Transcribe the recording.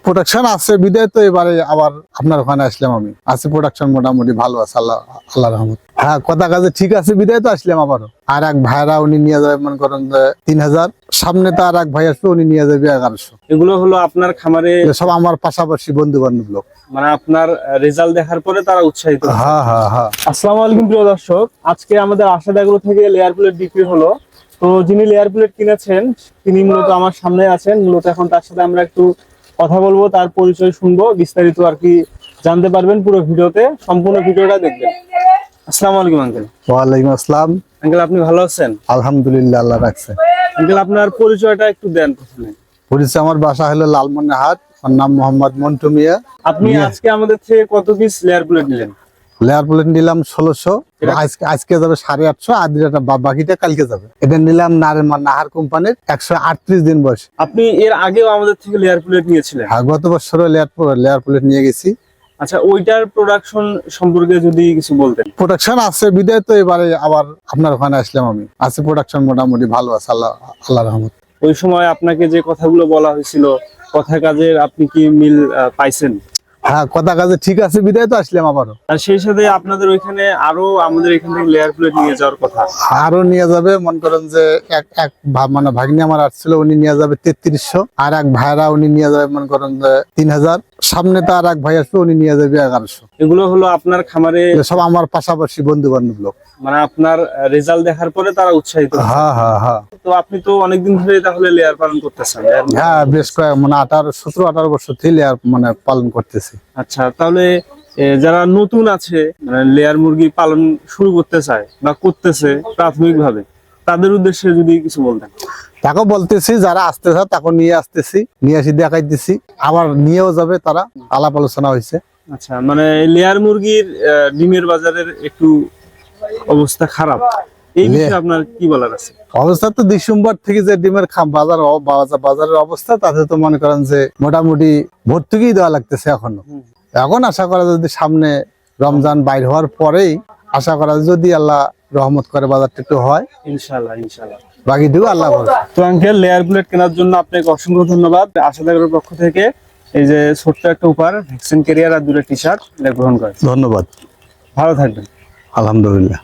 Production আছে বিদায় তো এবারে আবার আপনার ওখানে আসলাম। আমি আছে প্রোডাকশন মোটামুটি ভালো আছে, আল্লাহ রহমত। হ্যাঁ, কথা কাজে ঠিক আছে বিদায় তো আসলাম আবারও। আর এক ভাইরা উনি নিয়ে যাবে মনে করেন 3000, সামনে তো আর এক ভাই আসবে উনি নিয়ে যাবে 1100। এগুলো হলো আপনার খামারে সব আমার পাশাপাশি বন্ধু বান্ধব লোক, মানে আপনার রেজাল্ট দেখার পরে তারা উৎসাহিত। হ্যাঁ হ্যাঁ হ্যাঁ। আসসালামু আলাইকুম প্রিয় দর্শক, আজকে আমাদের আশাদ এগ্রো থেকে লেয়ার প্লেট বিক্রি হলো। তো যিনি লেয়ার প্লেট কিনেছেন তিনি মূলত আমার সামনে আছেন। মূলত এখন তার সাথে আমরা একটু কথা বলবো, তার পরিচয় শুনবো, বিস্তারিত আর কি জানতে পারবেন পুরো ভিডিওতে। সম্পূর্ণ ভিডিওটা দেখবেন। আসসালামু আলাইকুম আঙ্কেল। ওয়ালাইকুম আসসালাম। আঙ্কেল আপনি ভালো আছেন? আলহামদুলিল্লাহ, আল্লাহ রাখছে। আঙ্কেল আপনার পরিচয়টা একটু দেন প্রথমে। পরিচয়, আমার বাসা হলো লালমনিরহাট, আমার নাম মোহাম্মদ মন্টু মিয়া। আপনি আজকে আমাদের থেকে কত পিস লেয়ার প্লেট নিলেন? লেয়ার প্লেট নিলাম 1600, আজকে যাবে 850, আর বাকিটা কালকে যাবে। এটা নিলাম নাহার কোম্পানির 138 দিন বয়স। আপনি এর আগেও আমাদের থেকে লেয়ার প্লেট নিয়েছিলেন? হ্যাঁ, গত বছরও লেয়ার প্লেট নিয়ে গেছি। আচ্ছা, ওইটার প্রোডাকশন সম্পর্কে যদি কিছু বলতেন। প্রোডাকশন আছে বিদায় তো এবারে আবার আপনার ওখানে আসলাম। আমি আছে প্রোডাকশন মোটামুটি ভালো আছে, আল্লাহ রহমত। ওই সময় আপনাকে যে কথাগুলো বলা হয়েছিল, কথা কাজের আপনি কি মিল পাইছেন? হ্যাঁ, কথা কাজে ঠিক আছে বিদায় তো আসলাম আবারও। আর সেই সাথে আপনাদের ওইখানে আরো আমাদের এখান থেকে লেয়ার প্লেট নিয়ে যাওয়ার কথা। আরো নিয়ে যাবে, মনে করেন যে মানে ভাগ্নি আমার আসছিল, উনি নিয়ে যাবে 3300, আর এক ভাইরা উনি নিয়ে যাবে মনে করেন 3000, সামনে তো আর এক ভাই আসবে উনি নিয়ে যাবে 1100। এগুলো হলো আপনার খামারে সব আমার পাশাপাশি বন্ধু বান্ধব লোক, মানে আপনার রেজাল্ট দেখার পরে তারা উৎসাহিত। হ্যাঁ হ্যাঁ হ্যাঁ। তো আপনি তো অনেকদিন ধরে তাহলে লেয়ার পালন করতেছেন? হ্যাঁ, বেশ কয়েক মানে 17-18 বছর থেকে লেয়ার মানে পালন করতেছি। আচ্ছা, তাহলে যারা নতুন আছে, মানে লেয়ার মুরগি পালন শুরু করতে চায় বা করতেছে প্রাথমিকভাবে, তাদের উদ্দেশ্যে যদি কিছু বলতেন। তাকে বলতেছি যারা আসতেছে তাকে নিয়ে আসতেছি, নিয়ে আসি দেখাইতেছি, আবার নিয়েও যাবে তারা, আলাপ আলোচনা হয়েছে। আচ্ছা, মানে লেয়ার মুরগির ডিমের বাজারের একটু অবস্থা খারাপ, এই বিষয়ে আপনার কি বলার আছে? অবস্থা তো ডিসেম্বর থেকে যে ডিমের বাজারের অবস্থা, তাতে তো মনে করেন যে মোটামুটি ভর্তুকিই দেওয়া লাগতেছে এখনো। এখন আশা করা যদি সামনে রমজান বাইর হওয়ার পরেই আশা করা যদি আল্লাহ রহমত করে বাজারটা একটু হয়, ইনশাআল্লাহ ইনশাআল্লাহ। বাকিটুকু আল্লাহ ভরসা। তো আঙ্কেল, লেয়ার প্লেট কেনার জন্য আপনাকে অসংখ্য ধন্যবাদ। আশাদ এগ্রোর পক্ষ থেকে এই যে ছোট্ট একটা উপহার, ভ্যাকসিন ক্যারিয়ার আর 2টা টি-শার্ট গ্রহণ করেন। ধন্যবাদ, ভালো থাকবেন। আলহামদুলিল্লাহ।